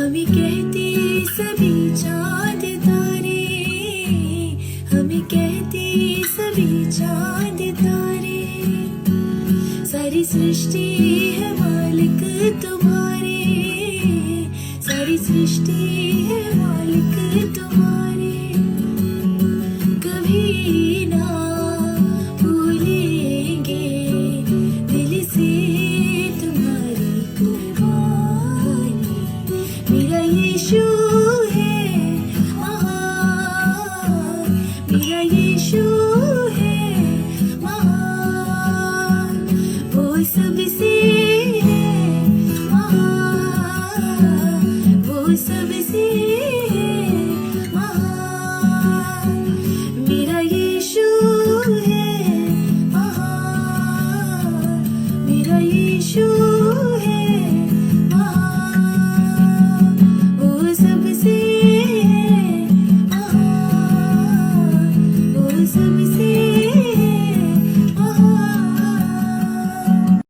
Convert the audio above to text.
हमें कहते सभी चांद तारे, हमें कहते सभी चांद तारे, सारी सृष्टि है